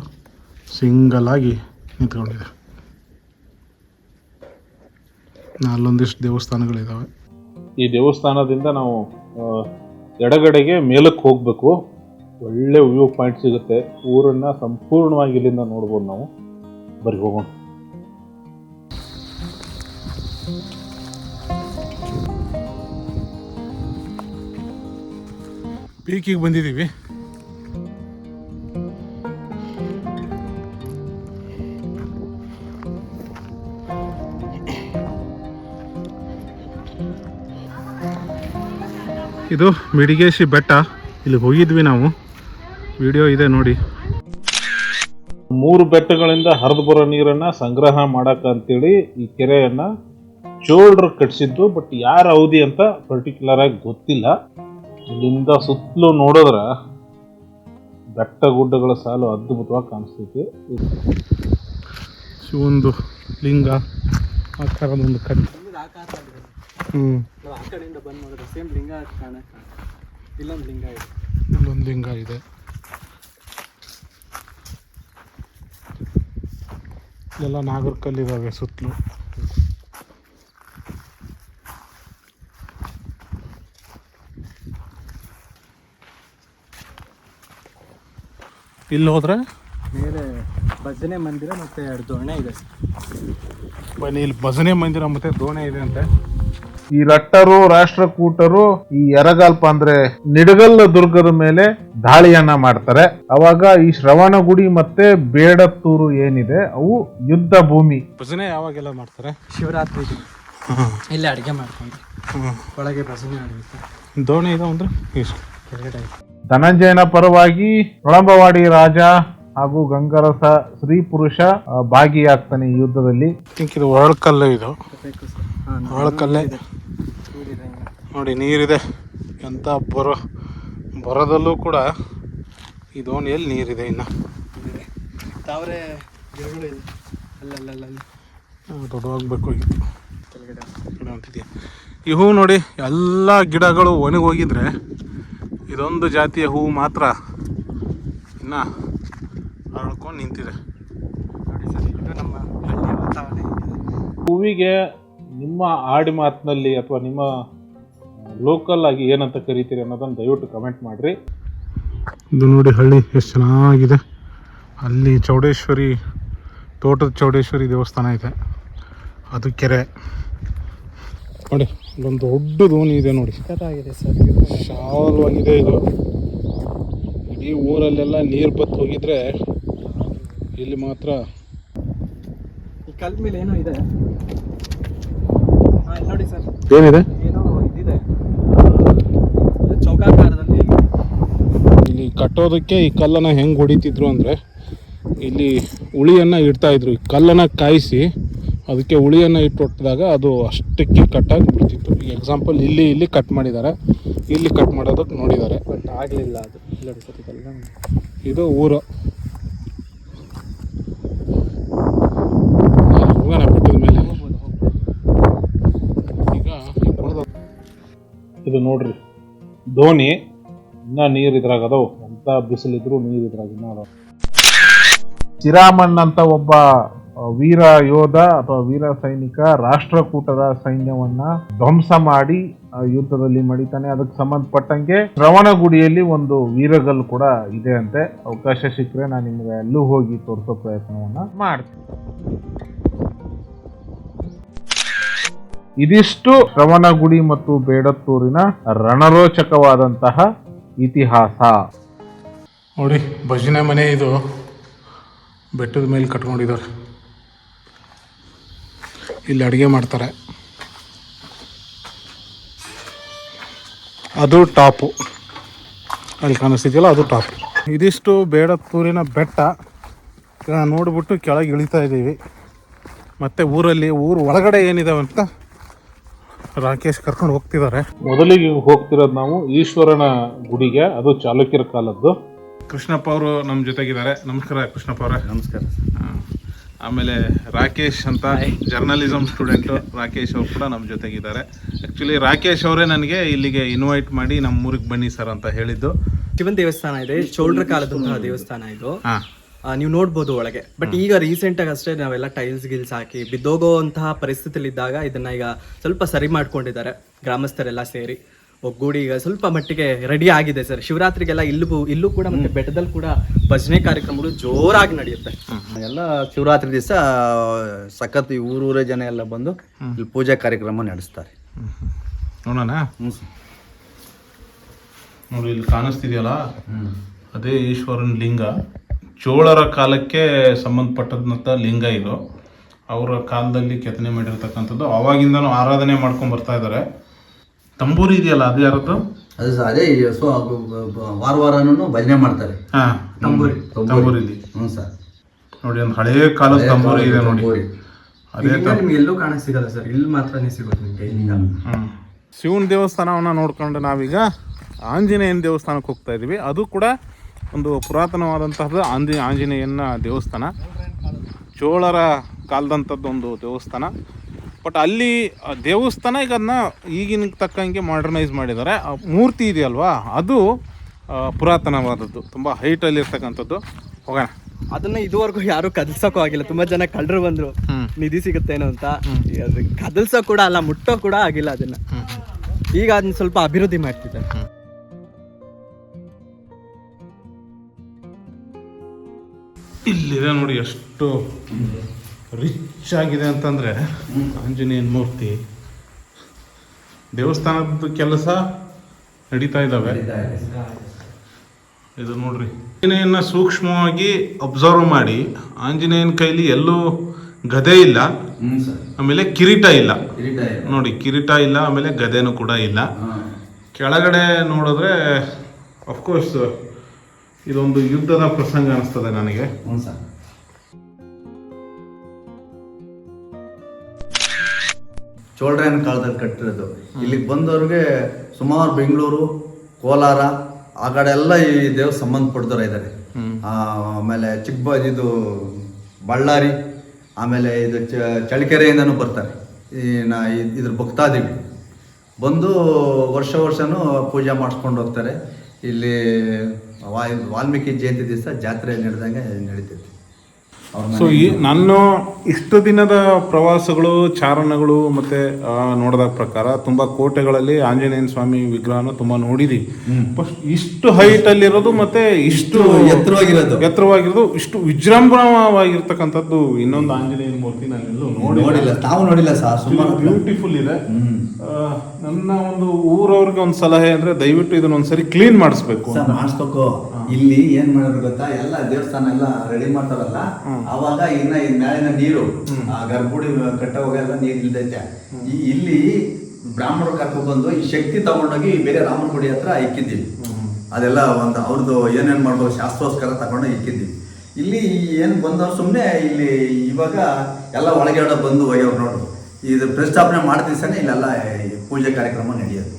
ಸಿಂಗಲ್ ಆಗಿ ನಿಂತ್ಕೊಂಡಿದೆ. ಅಲ್ಲೊಂದಿಷ್ಟು ದೇವಸ್ಥಾನಗಳಿದ್ದಾವೆ. ಈ ದೇವಸ್ಥಾನದಿಂದ ನಾವು ಎಡಗಡೆಗೆ ಮೇಲಕ್ಕೆ ಹೋಗಬೇಕು. ಒಳ್ಳೆ ವ್ಯೂ ಪಾಯಿಂಟ್ ಸಿಗುತ್ತೆ. ಊರನ್ನು ಸಂಪೂರ್ಣವಾಗಿ ಇಲ್ಲಿಂದ ನೋಡ್ಬೋದು ನಾವು. ಬರೀ ಹೋಗೋಣ. ಪೀಕಿಗೆ ಬಂದಿದ್ದೀವಿ. ಇದು ಮಿಡಿಗೇಶಿ ಬೆಟ್ಟ. ಇಲ್ಲಿ ಹೋಗಿದ್ವಿ ನಾವು, ವಿಡಿಯೋ ಇದೆ ನೋಡಿ. 3 ಬೆಟ್ಟಗಳಿಂದ ಹರಿದು ಬರೋ ನೀರನ್ನ ಸಂಗ್ರಹ ಮಾಡಕ್ಕಂತೇಳಿ ಈ ಕೆರೆಯನ್ನ ಚೋಳರು ಕಟ್ಸಿದ್ದು. ಬಟ್ ಯಾರ ಅವಧಿ ಅಂತ ಪರ್ಟಿಕ್ಯುಲರ್ ಆಗಿ ಗೊತ್ತಿಲ್ಲ. ಇಲ್ಲಿಂದ ಸುತ್ತಲೂ ನೋಡಿದ್ರೆ ಬೆಟ್ಟ ಗುಡ್ಡಗಳ ಸಾಲು ಅದ್ಭುತವಾಗಿ ಕಾಣಿಸ್ತೈತಿ. ಶಿವೊಂದು ಲಿಂಗ ಆಕಾರದೊಂದು ಕಟ್ಟಿ. ಆ ಕಡೆಯಿಂದ ಬಂದು ನೋಡಿದ್ರೆ ಸೇಮ್ ಲಿಂಗ ಕಾಣಕ್ಕೆ. ಇಲ್ಲೊಂದು ಲಿಂಗ ಇದೆ, ಇಲ್ಲೊಂದು ಲಿಂಗ ಇದೆ. ಎಲ್ಲ ನಾಗರ ಕಲ್ಲಿದ್ದಾವೆ ಸುತ್ತಲೂ. ಇಲ್ಲಿ ಹೋದ್ರೆ ಮೇಲೆ ಭಜನೆ ಮಂದಿರ ಮತ್ತೆ 2 ದೋಣೆ ಇದೆ. ಬನ್ನಿ, ಇಲ್ಲಿ ಭಜನೆ ಮಂದಿರ ಮತ್ತೆ ದೋಣೆ ಇದೆ ಅಂತೆ. ಈ ರಟ್ಟರು, ರಾಷ್ಟ್ರಕೂಟರು ಈ ಎರಗಲ್ಪ ಅಂದ್ರೆ ನಿಡಗಲ್ಲ ದುರ್ಗದ ಮೇಲೆ ದಾಳಿಯನ್ನ ಮಾಡ್ತಾರೆ. ಅವಾಗ ಈ ಶ್ರವಣಗುಡಿ ಮತ್ತೆ ಬೇಡತ್ತೂರು ಏನಿದೆ ಅವು ಯುದ್ಧ ಭೂಮಿ. ಭಜನೆ ಯಾವಾಗೆಲ್ಲ ಮಾಡ್ತಾರೆ? ಶಿವರಾತ್ರಿ ಇಲ್ಲಿ ಅಡುಗೆ ಮಾಡ್ಕೊಂಡು ಒಳಗೆ ಭಜನೆ ಆಡುತ್ತೆ. ದೋಣಿ ಇದೆ ಅಂದ್ರೆ ಕೆಳಗಡೆ. ಧನಂಜಯನ ಪರವಾಗಿ ನೊಳಂಬವಾಡಿ ರಾಜ ಹಾಗೂ ಗಂಗರಸ ಸ್ತ್ರೀ ಪುರುಷ ಭಾಗಿಯಾಗ್ತಾನೆ ಈ ಯುದ್ಧದಲ್ಲಿ. ಇದು ಒಳಕಲ್ಲು. ಇದು ಒಳಕಲ್ಲೇ ನೋಡಿ, ನೀರಿದೆ. ಎಂತ ಬರದಲ್ಲೂ ಕೂಡ ಈ ದೋಣಿಯಲ್ಲಿ ನೀರಿದೆ. ಇನ್ನು ತಾವರೆ ಗಿಡಗಳು ಇದೆ ಅಲ್ಲಲ್ಲಲ್ಲಿ ದೊಡ್ಡವಾಗಬೇಕು. ಕೆಳಗಡೆ ಅಂತಿದೆಯಾ ಈ ಹೂವು ನೋಡಿ. ಎಲ್ಲ ಗಿಡಗಳು ಒಣಗಿ ಹೋಗಿದ್ರೆ ಇದೊಂದು ಜಾತಿಯ ಹೂವು ಮಾತ್ರ ಇನ್ನು ಅರಳ್ಕೊಂಡು ನಿಂತಿದೆ. ನೋಡಿ ಸರ್, ಇದು ನಮ್ಮ ಹಳ್ಳಿಯ ವಾತಾವರಣ. ಹೂವಿಗೆ ನಿಮ್ಮ ಆಡಿ ಮಾತಿನಲ್ಲಿ ಅಥವಾ ನಿಮ್ಮ ಲೋಕಲ್ ಆಗಿ ಏನಂತ ಕರಿತೀರಿ ಅನ್ನೋದನ್ನು ದಯವಿಟ್ಟು ಕಮೆಂಟ್ ಮಾಡಿರಿ. ಇದು ನೋಡಿ ಹಳ್ಳಿ ಎಷ್ಟು ಚೆನ್ನಾಗಿದೆ. ಅಲ್ಲಿ ಚೌಡೇಶ್ವರಿ, ತೋಟದ ಚೌಡೇಶ್ವರಿ ದೇವಸ್ಥಾನ ಇದೆ. ಅದು ಕೆರೆ ನೋಡಿ. ಅಲ್ಲೊಂದು ದೊಡ್ಡ ದೋಣಿ ಇದೆ ನೋಡಿ, ಸಖತ್ತಾಗಿದೆ ಸರ್. ಶಾಲವಾಗಿದೆ ಇದು. ಇಡೀ ಊರಲ್ಲೆಲ್ಲ ನೀರು ಬತ್ತು ಹೋಗಿದ್ರೆ ಇಲ್ಲಿ ಮಾತ್ರ. ಈ ಕಲ್ ಮೇಲೆ ಏನೋ ಇದೆ. ನೋಡಿ ಸರ್, ಏನಿದೆ? ಏನೋ ಇದಿದೆ ಚೌಕಾಕಾರದಲ್ಲಿ. ಇಲ್ಲಿ ಕಟ್ಟೋದಕ್ಕೆ ಈ ಕಲ್ಲನ್ನು ಹೆಂಗೆ ಹೊಡಿತಿದ್ರು ಅಂದರೆ, ಇಲ್ಲಿ ಉಳಿಯನ್ನು ಇಡ್ತಾ ಇದ್ರು. ಈ ಕಲ್ಲನ್ನು ಕಾಯಿಸಿ ಅದಕ್ಕೆ ಉಳಿಯನ್ನು ಇಟ್ಟು ಹೊಟ್ಟಿದಾಗ ಅದು ಅಷ್ಟಕ್ಕೆ ಕಟ್ಟಾಗಿ ಬಿಡ್ತಿತ್ತು. ಈಗ ಎಕ್ಸಾಂಪಲ್ ಇಲ್ಲಿ ಕಟ್ ಮಾಡಿದ್ದಾರೆ, ಇಲ್ಲಿ ಕಟ್ ಮಾಡೋದಕ್ಕೆ ನೋಡಿದ್ದಾರೆ, ಬಟ್ ಆಗಲಿಲ್ಲ ಅದು. ನೋಡಿ ಸರ್, ಇದೆಲ್ಲ ಇದು ಊರು. ಹೋಗೋಣ ಬೆಟ್ಟದ ಮೇಲೆ. ಈಗ ಇದು ನೋಡ್ರಿ ದೋಣಿ. ಇನ್ನ ನೀರು ಇದ್ರಾಗ ಅದಾವ. ಎಂತ ಬಿಸಿಲಿದ್ರು ನೀರು ಇದ್ರಾಗ ಇನ್ನ ಅದಾವ. ಚಿರಾಮಣ್ಣ ಅಂತ ಒಬ್ಬ ವೀರ ಯೋಧ ಅಥವಾ ವೀರ ಸೈನಿಕ ರಾಷ್ಟ್ರಕೂಟದ ಸೈನ್ಯವನ್ನ ಧ್ವಂಸ ಮಾಡಿ ಯುದ್ಧದಲ್ಲಿ ಮಡಿತಾನೆ. ಅದಕ್ಕೆ ಸಂಬಂಧಪಟ್ಟಂಗೆ ಶ್ರವಣಗುಡಿಯಲ್ಲಿ ಒಂದು ವೀರಗಲ್ಲು ಕೂಡ ಇದೆ ಅಂತೆ. ಅವಕಾಶ ಸಿಕ್ಕರೆ ನಾನು ನಿಮ್ಗೆ ಅಲ್ಲೂ ಹೋಗಿ ತೋರಿಸೋ ಪ್ರಯತ್ನವನ್ನ ಮಾಡ್ತೀನಿ. ಇದಿಷ್ಟು ಶ್ರವಣಗುಡಿ ಮತ್ತು ಬೇಡತ್ತೂರಿನ ರಣರೋಚಕವಾದಂತಹ ಇತಿಹಾಸ. ನೋಡಿ, ಭಜನೆ ಮನೆ ಇದು ಬೆಟ್ಟದ ಮೇಲೆ ಕಟ್ಕೊಂಡಿದ್ದಾರೆ. ಇಲ್ಲಿ ಅಡುಗೆ ಮಾಡ್ತಾರೆ. ಅದು ಟಾಪು, ಅಲ್ಲಿ ಕಾಣಿಸ್ತಿದೆಯಲ್ಲ ಅದು ಟಾಪು. ಇದಿಷ್ಟು ಬೇಡತ್ತೂರಿನ ಬೆಟ್ಟ. ನೋಡಿಬಿಟ್ಟು ಕೆಳಗೆ ಇಳಿತಾ ಇದ್ದೀವಿ. ಮತ್ತು ಊರು ಒಳಗಡೆ ಏನಿದಾವೆ ಅಂತ ರಾಕೇಶ್ ಕರ್ಕೊಂಡು ಹೋಗ್ತಿದ್ದಾರೆ. ಮೊದಲಿಗೆ ಹೋಗ್ತಿರೋದು ನಾವು ಈಶ್ವರನ ಗುಡಿಗೆ. ಅದು ಚಾಲುಕ್ಯರ ಕಾಲದ್ದು. ಕೃಷ್ಣಪ್ಪ ಅವರು ನಮ್ಮ ಜೊತೆಗಿದ್ದಾರೆ. ನಮಸ್ಕಾರ ಕೃಷ್ಣಪ್ಪ ಅವರೇ. ನಮಸ್ಕಾರ. ಆಮೇಲೆ ರಾಕೇಶ್ ಅಂತ ಜರ್ನಲಿಸಮ್ ಸ್ಟೂಡೆಂಟು ರಾಕೇಶ್ ಅವರು ಕೂಡ ನಮ್ಮ ಜೊತೆಗಿದ್ದಾರೆ. ಆ್ಯಕ್ಚುಲಿ ರಾಕೇಶ್ ಅವರೇ ನನಗೆ ಇಲ್ಲಿಗೆ ಇನ್ವೈಟ್ ಮಾಡಿ ನಮ್ಮ ಊರಿಗೆ ಬನ್ನಿ ಸರ್ ಅಂತ ಹೇಳಿದ್ದು. ಶಿವನ್ ದೇವಸ್ಥಾನ ಇದೆ, ಚೋಳರ ಕಾಲದಂತಹ ದೇವಸ್ಥಾನ ಇದು. ನೀವು ನೋಡ್ಬೋದು ಒಳಗೆ. ಬಟ್ ಈಗ ರೀಸೆಂಟ್ ಆಗಿ ಅಷ್ಟೇ ನಾವೆಲ್ಲ ಟೈಲ್ಸ್ ಗಿಲ್ಸ್ ಹಾಕಿ ಬಿದ್ದೋಗೋಂತಹ ಪರಿಸ್ಥಿತಿಲಿ ಇದ್ದಾಗ ಇದನ್ನ ಈಗ ಸ್ವಲ್ಪ ಸರಿ ಮಾಡ್ಕೊಂಡಿದ್ದಾರೆ ಗ್ರಾಮಸ್ಥರೆಲ್ಲ ಸೇರಿ ಒಗ್ಗೂಡಿ. ಈಗ ಸ್ವಲ್ಪ ಮಟ್ಟಿಗೆ ರೆಡಿ ಆಗಿದೆ ಸರ್. ಶಿವರಾತ್ರಿಗೆಲ್ಲ ಇಲ್ಲೂ ಕೂಡ ಮತ್ತೆ ಬೆಟ್ಟದಲ್ಲಿ ಕೂಡ ಭಜನೆ ಕಾರ್ಯಕ್ರಮಗಳು ಜೋರಾಗಿ ನಡೆಯುತ್ತೆ. ಎಲ್ಲ ಶಿವರಾತ್ರಿ ದಿವಸ ಸಖತ್ ಊರೂರೇ ಜನ ಎಲ್ಲ ಬಂದು ಇಲ್ಲಿ ಪೂಜಾ ಕಾರ್ಯಕ್ರಮ ನಡೆಸ್ತಾರೆ. ನೋಡೋಣ. ನೋಡಿ, ಇಲ್ಲಿ ಕಾಣಿಸ್ತಿದೆಯಲ್ಲ ಅದೇ ಈಶ್ವರನ ಲಿಂಗ. ಚೋಳರ ಕಾಲಕ್ಕೆ ಸಂಬಂಧಪಟ್ಟದಂಥ ಲಿಂಗ ಇದು. ಅವರ ಕಾಲದಲ್ಲಿ ಕೆತ್ತನೆ ಮಾಡಿರ್ತಕ್ಕಂಥದ್ದು. ಅವಾಗಿಂದನೂ ಆರಾಧನೆ ಮಾಡ್ಕೊಂಡು ಬರ್ತಾ ಇದ್ದಾರೆ. ತಂಬೂರಿ ಇದೆಯಲ್ಲ, ಅದು ಯಾರದ್ದು? ಅದು ಅದೇ ವಾರನೂ ಭಜನೆ ಮಾಡ್ತಾರೆ. ಹಾಂ, ತಂಬೂರಿ. ಹ್ಞೂ ಸರ್. ನೋಡಿ, ಒಂದು ಹಳೆಯ ಕಾಲದ ತಂಬೂರಿ ಇದೆ ನೋಡಿ. ಅದೇ ನಿಮ್ಗೆ ಎಲ್ಲೂ ಕಾಣಕ್ ಸಿಗಲ್ಲ ಸರ್, ಇಲ್ಲಿ ಮಾತ್ರನೇ ಸಿಗೋದು ನಿಮ್ಗೆ ಈಗ. ಶಿವನ ದೇವಸ್ಥಾನವನ್ನು ನೋಡ್ಕೊಂಡು ನಾವೀಗ ಆಂಜನೇಯನ ದೇವಸ್ಥಾನಕ್ಕೆ ಹೋಗ್ತಾ ಇದ್ದೀವಿ. ಅದು ಕೂಡ ಒಂದು ಪುರಾತನವಾದಂತಹದ್ದು ಆಂಜನೇಯನ ದೇವಸ್ಥಾನ. ಚೋಳರ ಕಾಲದಂಥದ್ದು ಒಂದು ದೇವಸ್ಥಾನ. ಬಟ್ ಅಲ್ಲಿ ದೇವಸ್ಥಾನ ಈಗ ಅದನ್ನ ಈಗಿನ ತಕ್ಕಂಗೆ ಮಾಡರ್ನೈಸ್ ಮಾಡಿದ್ದಾರೆ. ಆ ಮೂರ್ತಿ ಇದೆಯಲ್ವಾ, ಅದು ಪುರಾತನವಾದದ್ದು, ತುಂಬ ಹೈಟಲ್ಲಿ ಇರ್ತಕ್ಕಂಥದ್ದು. ಹೋಗೋಣ. ಅದನ್ನ ಇದುವರೆಗೂ ಯಾರು ಕದಲ್ಸಕ್ಕೂ ಆಗಿಲ್ಲ. ತುಂಬಾ ಜನ ಕಳ್ಳರು ಬಂದ್ರು ನಿಧಿ ಸಿಗುತ್ತೇನೋ ಅಂತ. ಕದಲ್ಸೋ ಕೂಡ ಅಲ್ಲ, ಮುಟ್ಟೋ ಕೂಡ ಆಗಿಲ್ಲ ಅದನ್ನ. ಈಗ ಅದನ್ನ ಸ್ವಲ್ಪ ಅಭಿವೃದ್ಧಿ ಮಾಡ್ತಿದ್ದಾರೆ. ಇಲ್ಲಿದೆ ನೋಡಿ, ಎಷ್ಟು ರಿಚ್ ಆಗಿದೆ ಅಂತಂದರೆ ಆಂಜನೇಯನ ಮೂರ್ತಿ. ದೇವಸ್ಥಾನದ ಕೆಲಸ ನಡೀತಾ ಇದ್ದಾವೆ. ಇದು ನೋಡ್ರಿ, ಆಂಜನೇಯನ ಸೂಕ್ಷ್ಮವಾಗಿ ಅಬ್ಸರ್ವ್ ಮಾಡಿ. ಆಂಜನೇಯನ ಕೈಲಿ ಎಲ್ಲೂ ಗದೆ ಇಲ್ಲ, ಆಮೇಲೆ ಕಿರೀಟ ಇಲ್ಲ ನೋಡಿ. ಕಿರೀಟ ಇಲ್ಲ, ಆಮೇಲೆ ಗದೆನೂ ಕೂಡ ಇಲ್ಲ. ಕೆಳಗಡೆ ನೋಡಿದ್ರೆ ಅಫ್ಕೋರ್ಸ್ ಇದೊಂದು ಯುದ್ಧದ ಪ್ರಸಂಗ ಅನಿಸ್ತದೆ ನನಗೆ. ಚೋಳರಾಯನ ಕಾಲದಲ್ಲಿ ಕಟ್ಟಿರೋದು. ಇಲ್ಲಿಗೆ ಬಂದವ್ರಿಗೆ ಸುಮಾರು ಬೆಂಗಳೂರು, ಕೋಲಾರ ಆ ಕಡೆ ಎಲ್ಲ ಈ ದೇವ್ರ ಸಂಬಂಧಪಟ್ಟವ್ರು ಇದ್ದಾರೆ. ಆಮೇಲೆ ಇದು ಬಳ್ಳಾರಿ, ಆಮೇಲೆ ಇದು ಚಳ್ಳಕೆರೆಯಿಂದನೂ ಬರ್ತಾರೆ. ಇದ್ರ ಭಕ್ತಾದಿಗಳು ಬಂದು ವರ್ಷನೂ ಪೂಜೆ ಮಾಡಿಸ್ಕೊಂಡು ಹೋಗ್ತಾರೆ. ಇಲ್ಲಿ ವಾಲ್ಮೀಕಿ ಜಯಂತಿ ದಿವಸ ಜಾತ್ರೆ ನಡೆದಂಗೆ ನಡೀತೈತಿ. ಸೊ ನಾನು ಇಷ್ಟು ದಿನದ ಪ್ರವಾಸಗಳು, ಚಾರಣಗಳು ಮತ್ತು ನೋಡಿದ ಪ್ರಕಾರ ತುಂಬ ಕೋಟೆಗಳಲ್ಲಿ ಆಂಜನೇಯನ ಸ್ವಾಮಿ ವಿಗ್ರಹನ ತುಂಬ ನೋಡಿದ್ದೀವಿ. ಇಷ್ಟು ಹೈಟಲ್ಲಿರೋದು ಮತ್ತು ಇಷ್ಟು ಎತ್ತರವಾಗಿರೋದು, ಇಷ್ಟು ವಿಜೃಂಭಣವಾಗಿರ್ತಕ್ಕಂಥದ್ದು ಇನ್ನೊಂದು ಆಂಜನೇಯನ ಮೂರ್ತಿ ನಾನೆಲ್ಲೂ ನೋಡಿಲ್ಲ. ತಾವು ನೋಡಿಲ್ಲ ಸರ್. ಸುಮಾರು ಬ್ಯೂಟಿಫುಲ್ ಇದೆ. ನನ್ನ ಒಂದು ಊರವ್ರಿಗೆ ಒಂದು ಸಲಹೆ ಅಂದರೆ ದಯವಿಟ್ಟು ಇದನ್ನೊಂದ್ಸರಿ ಕ್ಲೀನ್ ಮಾಡಿಸ್ಬೇಕು. ಇಲ್ಲಿ ಏನ್ ಮಾಡೋದು ಗೊತ್ತಾ, ಎಲ್ಲ ದೇವಸ್ಥಾನ ಎಲ್ಲ ರೆಡಿ ಮಾಡ್ತಾರಲ್ಲ, ಅವಾಗ ಇನ್ನ ಮ್ಯಾಲಿನ ನೀರು ಗರ್ಭಗುಡಿ ಕಟ್ಟೋಗೆಲ್ಲ ನೀರು ಇಲ್ದೈತೆ. ಇಲ್ಲಿ ಬ್ರಾಹ್ಮಣರು ಕರ್ಕೊಂಡು ಬಂದು ಈ ಶಕ್ತಿ ತಗೊಂಡೋಗಿ ಬೇರೆ ರಾಮನ ಗುಡಿ ಹತ್ರ ಇಕ್ಕಿದ್ದೀವಿ. ಅದೆಲ್ಲ ಒಂದು ಅವ್ರದ್ದು ಏನೇನ್ ಮಾಡ್ಬೋದು ಶಾಸ್ತ್ರೋಸ್ಕರ ತಗೊಂಡು ಇಕ್ಕಿದ್ದೀವಿ. ಇಲ್ಲಿ ಏನ್ ಬಂದವ್ರು ಸುಮ್ಮನೆ ಇಲ್ಲಿ ಇವಾಗ ಎಲ್ಲ ಒಳಗಡೆ ಬಂದು ಹೋಗ್ಯವ್ರು ನೋಡು. ಇದು ಪ್ರತಿಷ್ಠಾಪನೆ ಮಾಡಿದ ದಿವಸನೇ ಇಲ್ಲೆಲ್ಲ ಪೂಜೆ ಕಾರ್ಯಕ್ರಮ ನಡೆಯೋದು.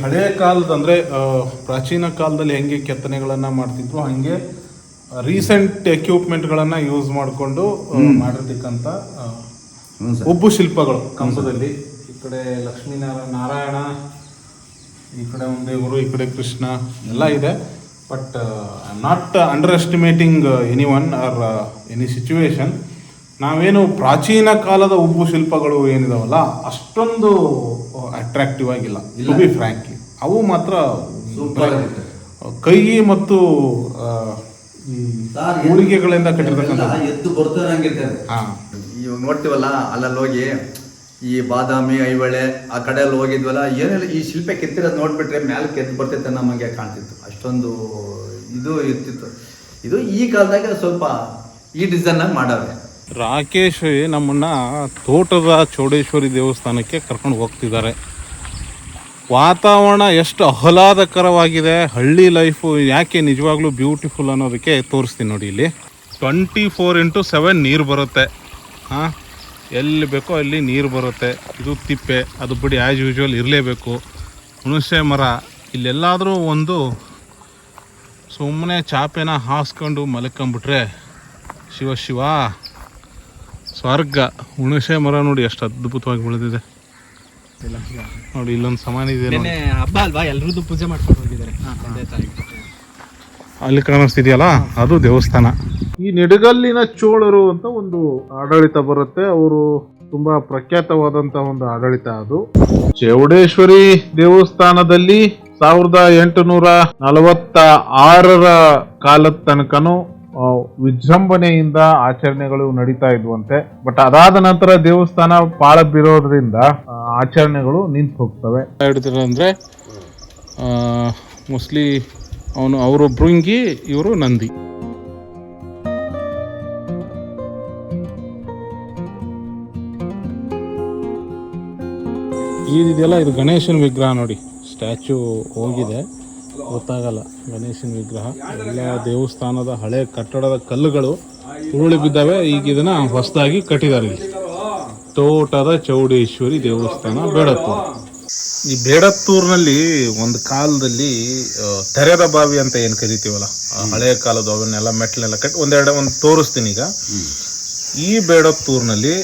ಹಳೆಯ ಕಾಲದ ಅಂದರೆ ಪ್ರಾಚೀನ ಕಾಲದಲ್ಲಿ ಹೆಂಗೆ ಕೆತ್ತನೆಗಳನ್ನು ಮಾಡ್ತಿದ್ರು, ಹಾಗೆ ರೀಸೆಂಟ್ ಎಕ್ವಿಪ್ಮೆಂಟ್ಗಳನ್ನು ಯೂಸ್ ಮಾಡಿಕೊಂಡು ಮಾಡಿರ್ತಕ್ಕಂಥ ಉಬ್ಬು ಶಿಲ್ಪಗಳು ಕಂಬದಲ್ಲಿ. ಈ ಕಡೆ ಲಕ್ಷ್ಮೀನಾರಾಯಣ, ಈ ಕಡೆ ಒಂದು ದೇವರು, ಈ ಕಡೆ ಕೃಷ್ಣ ಎಲ್ಲ ಇದೆ. But I am not under estimating any one R any situation. ನಾವೇನು ಪ್ರಾಚೀನ ಕಾಲದ ಉಬ್ಬು ಶಿಲ್ಪಗಳು ಏನಿದಾವಲ್ಲ ಅಷ್ಟೊಂದು ಅಟ್ರಾಕ್ಟಿವ್ ಆಗಿಲ್ಲ, ಟು ಬಿ ಫ್ರ್ಯಾಂಕ್ಲಿ. ಅವು ಮಾತ್ರ ಕೈ ಮತ್ತು ಈ ಮೂಲಿಗೆಗಳಿಂದ ಕಟ್ಟಿರ್ತಕ್ಕಂಥ ಎದ್ದು ಬರ್ತಾರಂಗಿರ್ತಾರೆ. ಇವಾಗ ನೋಡ್ತೀವಲ್ಲ ಅಲ್ಲಲ್ಲಿ ಹೋಗಿ ಈ ಬಾದಾಮಿ, ಐಹೊಳೆ ಆ ಕಡೆಯಲ್ಲಿ ಹೋಗಿದ್ವಲ್ಲ, ಏನೆಲ್ಲ ಈ ಶಿಲ್ಪ ಕೆತ್ತಿರೋದು ನೋಡ್ಬಿಟ್ರೆ ಮ್ಯಾಲಕ್ಕೆ ಎದ್ದು ಬರ್ತೈತೆ ನಮಗೆ ಕಾಣ್ತಿತ್ತು. ಅಷ್ಟೊಂದು ಇದು ಇರ್ತಿತ್ತು. ಇದು ಈ ಕಾಲದಾಗ ಸ್ವಲ್ಪ ಈ ಡಿಸೈನಾಗಿ ಮಾಡವ್ರೆ. ರಾಕೇಶ್ ನಮ್ಮನ್ನ ತೋಟದ ಚೌಡೇಶ್ವರಿ ದೇವಸ್ಥಾನಕ್ಕೆ ಕರ್ಕೊಂಡು ಹೋಗ್ತಿದ್ದಾರೆ. ವಾತಾವರಣ ಎಷ್ಟು ಆಹ್ಲಾದಕರವಾಗಿದೆ, ಹಳ್ಳಿ ಲೈಫು ಯಾಕೆ ನಿಜವಾಗ್ಲೂ ಬ್ಯೂಟಿಫುಲ್ ಅನ್ನೋದಕ್ಕೆ ತೋರಿಸ್ತೀನಿ ನೋಡಿ. ಇಲ್ಲಿ 24x7 ನೀರು ಬರುತ್ತೆ. ಹಾಂ, ಎಲ್ಲಿ ಬೇಕೋ ಅಲ್ಲಿ ನೀರು ಬರುತ್ತೆ. ಇದು ತಿಪ್ಪೆ, ಅದು ಬಿಡಿ ಆ್ಯಸ್ ಯೂಶ್ವಲ್ ಇರಲೇಬೇಕು. ಹುಣಸೆ ಮರ, ಇಲ್ಲೆಲ್ಲಾದರೂ ಒಂದು ಸುಮ್ಮನೆ ಚಾಪೆನ ಹಾಸ್ಕೊಂಡು ಮಲ್ಕೊಂಬಿಟ್ರೆ ಶಿವ ಶಿವ ಸ್ವರ್ಗ. ಹುಣಸೆ ಮರ ನೋಡಿ ಎಷ್ಟು ಅದ್ಭುತವಾಗಿ ಬೆಳೆದಿದೆ ನೋಡಿ. ಇಲ್ಲೊಂದು ಸಮಾನ ಇದೆ ನೋಡಿ. ಹಬ್ಬ ಅಲ್ವಾ, ಎಲ್ರದ್ದು ಪೂಜೆ ಮಾಡ್ಕೊಂಡು ಹೋಗಿದ್ದಾರೆ ತಂದೆ ತಾಯಿ. ಅಲ್ಲಿ ಕಾಣಿಸ್ತಿದೆಯಲ್ಲ ಅದು ದೇವಸ್ಥಾನ. ಈ ನಿಡಗಲ್ಲಿನ ಚೋಳರು ಅಂತ ಒಂದು ಆಡಳಿತ ಬರುತ್ತೆ. ಅವರು ತುಂಬಾ ಪ್ರಖ್ಯಾತವಾದಂತಹ ಒಂದು ಆಡಳಿತ ಅದು. ಚೌಡೇಶ್ವರಿ ದೇವಸ್ಥಾನದಲ್ಲಿ 1846ರ ಕಾಲದ ತನಕನೂ ವಿಜೃಂಭಣೆಯಿಂದ ಆಚರಣೆಗಳು ನಡೀತಾ ಇದ್ವಂತೆ. ಬಟ್ ಅದಾದ ನಂತರ ದೇವಸ್ಥಾನ ಪಾಳ ಬಿರೋದ್ರಿಂದ ಆಚರಣೆಗಳು ನಿಂತು ಹೋಗ್ತವೆ. ಅಂದ್ರೆ ಮೋಸ್ಟ್ಲಿ ಅವರು ಭೃಂಗಿ, ಇವರು ನಂದಿ. ಇದೆಯಲ್ಲ, ಇದು ಗಣೇಶನ ವಿಗ್ರಹ ನೋಡಿ. ಸ್ಟ್ಯಾಚು ಹೋಗಿದೆ, ಗೊತ್ತಾಗಲ್ಲ. ಗಣೇಶನ ವಿಗ್ರಹ ಎಲ್ಲ ದೇವಸ್ಥಾನದ ಹಳೆ ಕಟ್ಟಡದ ಕಲ್ಲುಗಳು ಉರುಳಿ ಬಿದ್ದಾವೆ. ಈಗ ಇದನ್ನ ಹೊಸದಾಗಿ ಕಟ್ಟಿದ್ದಾರೆ. ಇಲ್ಲಿ ತೋಟದ ಚೌಡೇಶ್ವರಿ ದೇವಸ್ಥಾನ, ಬೇಡತ್ತೂರು. ಈ ಬೇಡತ್ತೂರಿನಲ್ಲಿ ಒಂದು ಕಾಲದಲ್ಲಿ ತೆರೆದ ಬಾವಿ ಅಂತ ಏನು ಕರಿತೀವಲ್ಲ, ಹಳೆ ಕಾಲದ ಅವನ್ನೆಲ್ಲ ಮೆಟ್ಲೆಲ್ಲ ಕಟ್ಟಿ ಒಂದು ತೋರಿಸ್ತೀನಿ ಈಗ. ಈ ಬೇಡತ್ತೂರಿನಲ್ಲಿ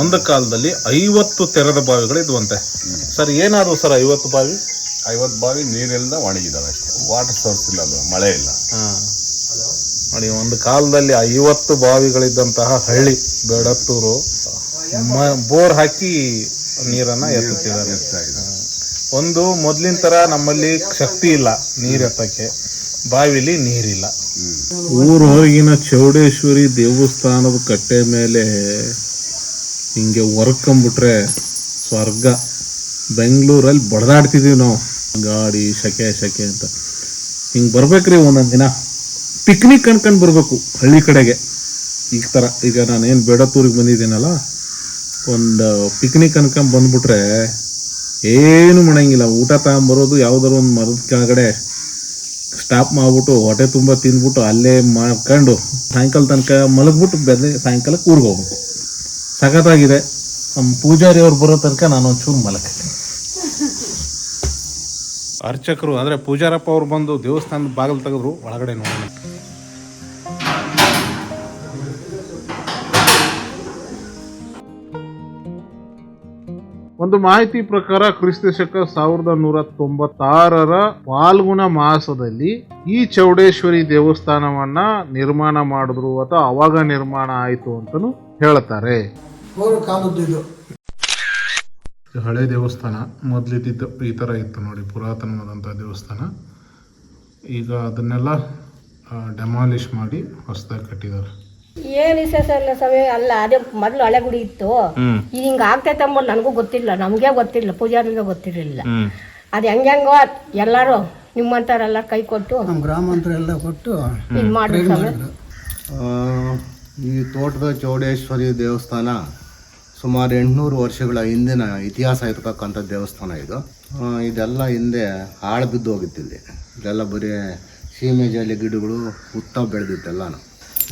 ಒಂದು ಕಾಲದಲ್ಲಿ 50 ತೆರೆದ ಬಾವಿಗಳು ಇದ್ವಂತೆ. ಸರ್, ಏನಾದ್ರು ಸರ್ 50 ಬಾವಿ? 50 ಬಾವಿ ನೀರಿಲ್ಲದ ಒಣಗಿದಾವೆ ಅಷ್ಟೇ. ವಾಟರ್ ಸೋರ್ಸ್ ಇಲ್ಲ, ಅದು ಮಳೆ ಇಲ್ಲ. ನೋಡಿ, ಒಂದು ಕಾಲದಲ್ಲಿ 50 ಬಾವಿಗಳಿದ್ದಂತಹ ಹಳ್ಳಿ ಬೇಡತ್ತೂರು. ಬೋರ್ ಹಾಕಿ ನೀರನ್ನ ಎತ್ತುತ್ತಿದ್ದಾರೆ. ಒಂದು ಮೊದ್ಲಿನ ತರ ನಮ್ಮಲ್ಲಿ ಶಕ್ತಿ ಇಲ್ಲ ನೀರ್ ಎತ್ತಕ್ಕೆ, ಬಾವಿಲಿ ನೀರಿಲ್ಲ. ಊರು ಹೊರಗಿನ ಚೌಡೇಶ್ವರಿ ದೇವಸ್ಥಾನದ ಕಟ್ಟೆ ಮೇಲೆ ಹಿಂಗೆ ಹೊರ್ಕೊಂಬಿಟ್ರೆ ಸ್ವರ್ಗ. ಬೆಂಗಳೂರಲ್ಲಿ ಬಡದಾಡ್ತಿದೀವಿ ನಾವು, ಗಾಡಿ ಶಕೆ ಅಂತ. ಹಿಂಗೆ ಬರ್ಬೇಕ್ರಿ ಒಂದೊಂದು ದಿನ ಪಿಕ್ನಿಕ್ ಅನ್ಕೊಂಡು ಬರ್ಬೇಕು ಹಳ್ಳಿ ಕಡೆಗೆ. ಈಗ ನಾನೇನು ಬೇಡತ್ತೂರಿಗೆ ಬಂದಿದ್ದೀನಲ್ಲ, ಒಂದು ಪಿಕ್ನಿಕ್ ಅನ್ಕೊಂಡ್ ಬಂದ್ಬಿಟ್ರೆ ಏನು ಮಾಡಂಗಿಲ್ಲ. ಊಟ ತಗೊಂಬರೋದು ಯಾವ್ದಾರು ಒಂದು ಮರದ ಕೆಳಗಡೆ ಸ್ಟಾಪ್ ಮಾಡ್ಬಿಟ್ಟು ಹೊಟ್ಟೆ ತುಂಬ ತಿಂದ್ಬಿಟ್ಟು ಅಲ್ಲೇ ಮಾಡ್ಕೊಂಡು ಸಾಯಂಕಾಲ ತನಕ ಮಲಗ್ಬಿಟ್ಟು ಸಾಯಂಕಾಲಕ್ಕೆ ಊರಿಗೆ ಹೋಗ್ಬೇಕು. ಸಖತ್ತಾಗಿದೆ. ನಮ್ಮ ಪೂಜಾರಿ ಅವ್ರು ಬರೋ ತನಕ ನಾನು ಒಂಚೂರು ಮಲಗ್ತೀನಿ. ಅರ್ಚಕರು ಅಂದರೆ ಪೂಜಾರಪ್ಪ ಅವ್ರು ಬಂದು ದೇವಸ್ಥಾನದ ಬಾಗಿಲು ತೆಗೆದ್ರು, ಒಳಗಡೆ ನೋಡೋಣ. ಒಂದು ಮಾಹಿತಿ ಪ್ರಕಾರ ಕ್ರಿಸ್ತಶಕ 1196ರ ಫಾಲ್ಗುಣ ಮಾಸದಲ್ಲಿ ಈ ಚೌಡೇಶ್ವರಿ ದೇವಸ್ಥಾನವನ್ನ ನಿರ್ಮಾಣ ಮಾಡಿದ್ರು, ಅಥವಾ ಅವಾಗ ನಿರ್ಮಾಣ ಆಯಿತು ಅಂತಲೂ ಹೇಳ್ತಾರೆ. ಹಳೆ ದೇವಸ್ಥಾನ ಮೊದಲಿದ್ದ ಈ ಥರ ಇತ್ತು ನೋಡಿ, ಪುರಾತನವಾದಂಥ ದೇವಸ್ಥಾನ. ಈಗ ಅದನ್ನೆಲ್ಲ ಡೆಮಾಲಿಷ್ ಮಾಡಿ ಹೊಸದಾಗಿ ಕಟ್ಟಿದ್ದಾರೆ. ಏನ್ ವಿಶೇಷ ಇಲ್ಲ ಸಮಯ ಅಲ್ಲ, ಅದೇ ಮೊದಲು ಹಳೆ ಗುಡಿ ಇತ್ತು. ಈಗ ಹಿಂಗ ಆಗ್ತೈತೆ ಅಂಬೋದು ನನಗೂ ಗೊತ್ತಿಲ್ಲ, ನಮ್ಗೆ ಗೊತ್ತಿಲ್ಲ, ಪೂಜಾರಿಗೆ ಗೊತ್ತಿರಲಿಲ್ಲ. ಅದು ಹೆಂಗೋ ಎಲ್ಲಾರು ನಿಮ್ಮಂತವರೆಲ್ಲ ಕೈ ಕೊಟ್ಟು, ನಮ್ಮ ಗ್ರಾಮಾಂತರ ಕೊಟ್ಟು ಇದು ಮಾಡಿದ್ರು. ಈ ತೋಟದ ಚೌಡೇಶ್ವರಿ ದೇವಸ್ಥಾನ ಸುಮಾರು 800 ವರ್ಷಗಳ ಹಿಂದಿನ ಇತಿಹಾಸ ಇರತಕ್ಕಂಥ ದೇವಸ್ಥಾನ ಇದು. ಇದೆಲ್ಲ ಹಿಂದೆ ಹಾಳು ಬಿದ್ದು ಹೋಗಿತ್ತಿಲ್ಲಿ. ಇದೆಲ್ಲ ಬರೀ ಸೀಮೆ ಜಾಲಿ ಗಿಡಗಳು ಹುತ್ತ ಬೆಳೆದಿತ್ತೆಲ್ಲನೂ.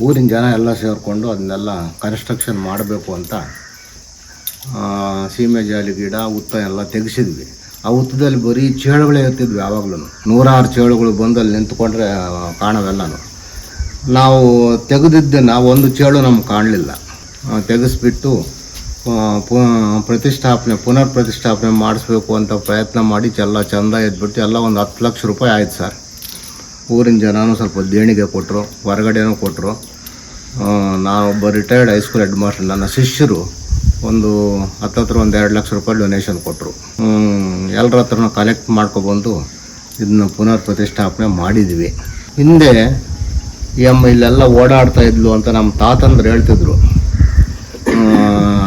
ಊರಿನ ಜನ ಎಲ್ಲ ಸೇರಿಕೊಂಡು ಅದನ್ನೆಲ್ಲ ಕನ್ಸ್ಟ್ರಕ್ಷನ್ ಮಾಡಬೇಕು ಅಂತ ಸೀಮೆ ಜಾಲಿ ಗಿಡ ಹುತ್ತ ಎಲ್ಲ ತೆಗೆಸಿದ್ವಿ. ಆ ಹುತ್ತದಲ್ಲಿ ಬರೀ ಚೇಳುಗಳೇ ಇರ್ತಿದ್ವಿ ಯಾವಾಗಲೂ. 106 ಚೇಳುಗಳು ಬಂದು ಅಲ್ಲಿ ನಿಂತ್ಕೊಂಡ್ರೆ ಕಾಣವೆಲ್ಲನೂ. ನಾವು ತೆಗೆದಿದ್ದೆ, ನಾವು ಒಂದು ಚೇಳು ನಮ್ಗೆ ಕಾಣಲಿಲ್ಲ. ತೆಗೆಸ್ಬಿಟ್ಟು ಪುನರ್ ಪ್ರತಿಷ್ಠಾಪನೆ ಮಾಡಿಸ್ಬೇಕು ಅಂತ ಪ್ರಯತ್ನ ಮಾಡಿ ಎಲ್ಲ ಚಂದ ಎದ್ಬಿಟ್ಟು ಎಲ್ಲ ಒಂದು 10 ಲಕ್ಷ ರೂಪಾಯಿ ಆಯ್ತು ಸರ್. ಊರಿನ ಜನನೂ ಸ್ವಲ್ಪ ದೇಣಿಗೆ ಕೊಟ್ಟರು, ಹೊರಗಡೆನೂ ಕೊಟ್ಟರು. ನಾನೊಬ್ಬ ರಿಟೈರ್ಡ್ ಹೈಸ್ಕೂಲ್ ಹೆಡ್ ಮಾಸ್ಟರ್. ನನ್ನ ಶಿಷ್ಯರು ಒಂದು 2 ಲಕ್ಷ ರೂಪಾಯಿ ಡೊನೇಷನ್ ಕೊಟ್ಟರು. ಎಲ್ಲರ ಹತ್ರನೂ ಕಲೆಕ್ಟ್ ಮಾಡ್ಕೊಬಂದು ಇದನ್ನ ಪುನರ್ ಪ್ರತಿಷ್ಠಾಪನೆ ಮಾಡಿದ್ವಿ. ಹಿಂದೆ ಈ ಅಮ್ಮ ಇಲ್ಲೆಲ್ಲ ಓಡಾಡ್ತಾ ಇದ್ಲು ಅಂತ ನಮ್ಮ ತಾತಂದ್ರೆ ಹೇಳ್ತಿದ್ರು.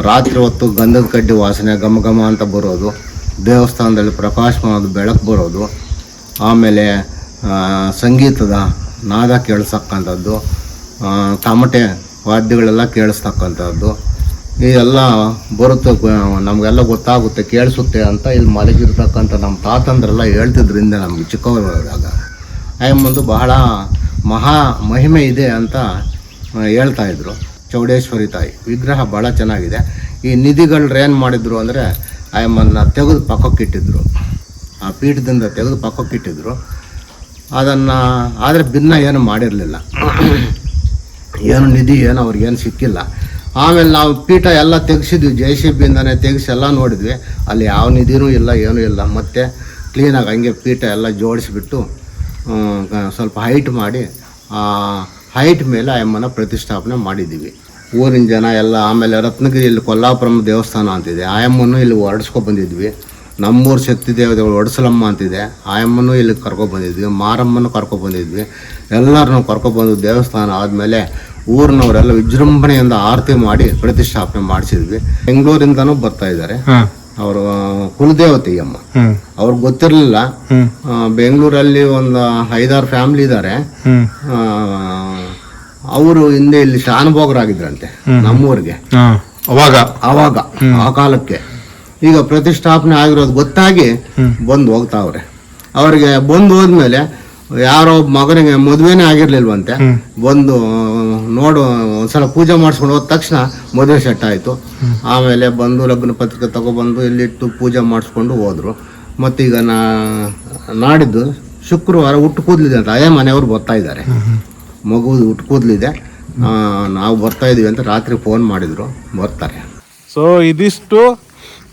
ರಾತ್ರಿ ಹೊತ್ತು ಗಂಧದ ಕಡ್ಡಿ ವಾಸನೆ ಘಮ ಘಮ ಅಂತ ಬರೋದು, ದೇವಸ್ಥಾನದಲ್ಲಿ ಪ್ರಕಾಶಮಾನದ ಬೆಳಕು ಬರೋದು, ಆಮೇಲೆ ಸಂಗೀತದ ನಾದ ಕೇಳಿಸ್ತಕ್ಕಂಥದ್ದು, ತಮಟೆ ವಾದ್ಯಗಳೆಲ್ಲ ಕೇಳಿಸ್ತಕ್ಕಂಥದ್ದು, ಇದೆಲ್ಲ ಬರುತ್ತೆ, ನಮಗೆಲ್ಲ ಗೊತ್ತಾಗುತ್ತೆ, ಕೇಳಿಸುತ್ತೆ ಅಂತ ಇಲ್ಲಿ ಮಲಗಿರ್ತಕ್ಕಂಥ ನಮ್ಮ ತಾತಂದ್ರೆಲ್ಲ ಹೇಳ್ತಿದ್ರಿಂದ ನಮಗೆ ಚಿಕ್ಕವರಾದಾಗ ಮುಂದೆ ಬಹಳ ಮಹಿಮೆ ಇದೆ ಅಂತ ಹೇಳ್ತಾಯಿದ್ರು. ಚೌಡೇಶ್ವರಿ ತಾಯಿ ವಿಗ್ರಹ ಭಾಳ ಚೆನ್ನಾಗಿದೆ. ಈ ನಿಧಿಗಳು ಏನು ಮಾಡಿದ್ರು ಅಂದರೆ ಆಯಮ್ಮನ್ನು ತೆಗೆದು ಪಕ್ಕಕ್ಕಿಟ್ಟಿದ್ರು, ಆ ಪೀಠದಿಂದ ತೆಗೆದು ಪಕ್ಕಕ್ಕಿಟ್ಟಿದ್ರು. ಅದನ್ನು ಆದರೆ ಭಿನ್ನ ಏನು ಮಾಡಿರಲಿಲ್ಲ, ಏನು ನಿಧಿ ಏನು ಅವ್ರಿಗೇನು ಸಿಕ್ಕಿಲ್ಲ. ಆಮೇಲೆ ನಾವು ಪೀಠ ಎಲ್ಲ ತೆಗೆಸಿದ್ವಿ, JCBಯಿಂದನೇ ತೆಗೆಸಿ ಎಲ್ಲ ನೋಡಿದ್ವಿ, ಅಲ್ಲಿ ಯಾವ ನಿಧಿನೂ ಇಲ್ಲ, ಏನೂ ಇಲ್ಲ. ಮತ್ತು ಕ್ಲೀನಾಗಿ ಹಂಗೆ ಪೀಠ ಎಲ್ಲ ಜೋಡಿಸಿಬಿಟ್ಟು ಸ್ವಲ್ಪ ಹೈಟ್ ಮಾಡಿ ಆ ಹೈಟ್ ಮೇಲೆ ಆಯಮ್ಮನ ಪ್ರತಿಷ್ಠಾಪನೆ ಮಾಡಿದ್ದೀವಿ. ಊರಿನ ಜನ ಎಲ್ಲ. ಆಮೇಲೆ ರತ್ನಗಿರಿಯಲ್ಲಿ ಕೊಲ್ಲಾಪುರಂ ದೇವಸ್ಥಾನ ಅಂತಿದೆ, ಆಯಮ್ಮನ್ನು ಇಲ್ಲಿ ಹೊರಡಿಸ್ಕೊಬಂದಿದ್ವಿ. ನಮ್ಮೂರು ಶಕ್ತಿ ದೇವತೆಗಳು ಒಡಸಲಮ್ಮ ಅಂತಿದೆ, ಆಯಮ್ಮನ್ನು ಇಲ್ಲಿ ಕರ್ಕೊಬಂದಿದ್ವಿ. ಮಾರಮ್ಮನ್ನು ಕರ್ಕೊಬಂದಿದ್ವಿ. ಎಲ್ಲರನ್ನೂ ಕರ್ಕೊಬಂದು ದೇವಸ್ಥಾನ ಆದಮೇಲೆ ಊರಿನವರೆಲ್ಲ ವಿಜೃಂಭಣೆಯಿಂದ ಆರತಿ ಮಾಡಿ ಪ್ರತಿಷ್ಠಾಪನೆ ಮಾಡಿಸಿದ್ವಿ. ಬೆಂಗಳೂರಿಂದನೂ ಬರ್ತಾ ಇದ್ದಾರೆ. ಅವರು ಕುಲದೇವತೆ ಅಮ್ಮ, ಅವ್ರಿಗೆ ಗೊತ್ತಿರಲಿಲ್ಲ. ಬೆಂಗಳೂರಲ್ಲಿ ಒಂದು 5-6 ಫ್ಯಾಮಿಲಿ ಇದ್ದಾರೆ. ಅವರು ಹಿಂದೆ ಇಲ್ಲಿ ಶಾನುಭೋಗರಾಗಿದ್ರಂತೆ ನಮ್ಮೂರಿಗೆ ಅವಾಗ ಆ ಕಾಲಕ್ಕೆ. ಈಗ ಪ್ರತಿಷ್ಠಾಪನೆ ಆಗಿರೋದು ಗೊತ್ತಾಗಿ ಬಂದು ಹೋಗ್ತಾವ್ರೆ. ಅವ್ರಿಗೆ ಬಂದು ಹೋದ್ಮೇಲೆ ಯಾರೋ ಮಗನಿಗೆ ಮದುವೆನೇ ಆಗಿರ್ಲಿಲ್ವಂತೆ, ಬಂದು ನೋಡು ಒಂದ್ಸಲ ಪೂಜೆ ಮಾಡಿಸ್ಕೊಂಡು ಹೋದ ತಕ್ಷಣ ಮದುವೆ ಸೆಟ್ ಆಯಿತು. ಆಮೇಲೆ ಬಂದು ಲಗ್ನ ಪತ್ರಿಕೆ ತಗೊಬಂದು ಇಲ್ಲಿಟ್ಟು ಪೂಜೆ ಮಾಡಿಸ್ಕೊಂಡು ಹೋದ್ರು. ಮತ್ತೀಗ ನಾಡಿದ್ದು ಶುಕ್ರವಾರ ಹುಟ್ಟು ಕೂದಲಿದೆ ಅಂತ ಮನೆಯವರು ಬರ್ತಾ ಇದ್ದಾರೆ. ಮಗು ಹುಟ್ಟು ಕೂದಲಿದೆ, ನಾವು ಬರ್ತಾ ಇದೀವಿ ಅಂತ ರಾತ್ರಿ ಫೋನ್ ಮಾಡಿದ್ರು, ಬರ್ತಾರೆ. ಸೊ ಇದಿಷ್ಟು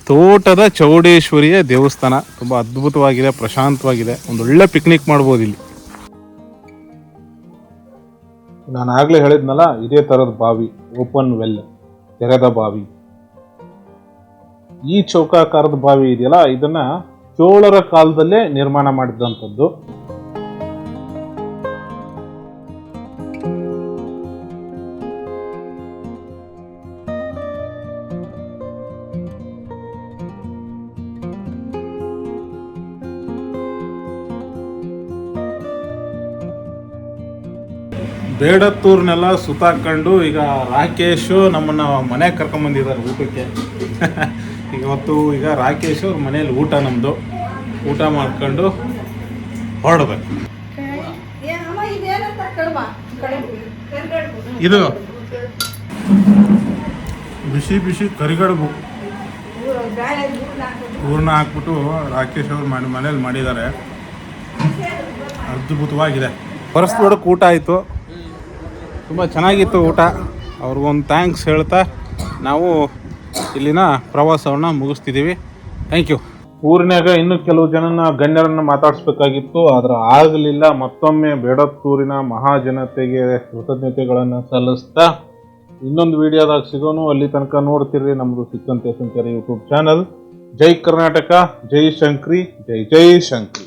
ತೋಟದ ಚೌಡೇಶ್ವರಿಯ ದೇವಸ್ಥಾನ. ತುಂಬ ಅದ್ಭುತವಾಗಿದೆ, ಪ್ರಶಾಂತವಾಗಿದೆ, ಒಂದೊಳ್ಳೆ ಪಿಕ್ನಿಕ್ ಮಾಡ್ಬೋದು ಇಲ್ಲಿ. ನಾನು ಆಗಲೇ ಹೇಳಿದ್ನಲ್ಲ, ಇದೇ ಥರದ ಬಾವಿ, ಓಪನ್ ವೆಲ್, ತೆರೆದ ಬಾವಿ. ಈ ಚೌಕಾಕಾರದ ಬಾವಿ ಇದೆಯಲ್ಲ, ಇದನ್ನ ಚೋಳರ ಕಾಲದಲ್ಲೇ ನಿರ್ಮಾಣ ಮಾಡಿದಂಥದ್ದು. ಬೇಡತ್ತೂರ್ನೆಲ್ಲ ಸುತ್ತಾಕೊಂಡು ಈಗ ರಾಕೇಶು ನಮ್ಮನ್ನು ಮನೆಗೆ ಕರ್ಕೊಂಬಂದಿದ್ದಾರೆ ಊಟಕ್ಕೆ. ಈಗ ರಾಕೇಶ್ ಅವ್ರ ಮನೇಲಿ ಊಟ, ನಮ್ಮದು ಊಟ ಮಾಡ್ಕೊಂಡು ಹೊರಡ್ಬೇಕು. ಇದು ಬಿಸಿ ಬಿಸಿ ಕರಿಗಡುಬು ಹೂರ್ಣ ಹಾಕ್ಬಿಟ್ಟು ರಾಕೇಶ್ ಅವ್ರ ಮನೇಲಿ ಮಾಡಿದ್ದಾರೆ. ಅದ್ಭುತವಾಗಿದೆ. ಪರಸ್ಪರಕ್ಕೆ ಊಟ ಆಯಿತು, ತುಂಬ ಚೆನ್ನಾಗಿತ್ತು ಊಟ. ಅವ್ರಿಗೊಂದು ಥ್ಯಾಂಕ್ಸ್ ಹೇಳ್ತಾ ನಾವು ಇಲ್ಲಿನ ಪ್ರವಾಸವನ್ನು ಮುಗಿಸ್ತಿದ್ದೀವಿ. Thank you. ಊರಿನಾಗ ಇನ್ನೂ ಕೆಲವು ಗಣ್ಯರನ್ನು ಮಾತಾಡಿಸ್ಬೇಕಾಗಿತ್ತು, ಆದರೆ ಆಗಲಿಲ್ಲ. ಮತ್ತೊಮ್ಮೆ ಬೇಡತ್ತೂರಿನ ಮಹಾಜನತೆಗೆ ಕೃತಜ್ಞತೆಗಳನ್ನು ಸಲ್ಲಿಸ್ತಾ ಇನ್ನೊಂದು ವಿಡಿಯೋದಾಗ ಸಿಗೋನು. ಅಲ್ಲಿ ತನಕ ನೋಡ್ತಿರ್ರಿ ನಮ್ಮದು ಸಿಕ್ಕಂತೆ ಸಂಚಾರಿ ಯೂಟ್ಯೂಬ್ ಚಾನಲ್. ಜೈ ಕರ್ನಾಟಕ, ಜೈ ಶಂಕ್ರಿ, ಜೈ ಜೈ ಶಂಕ್ರಿ.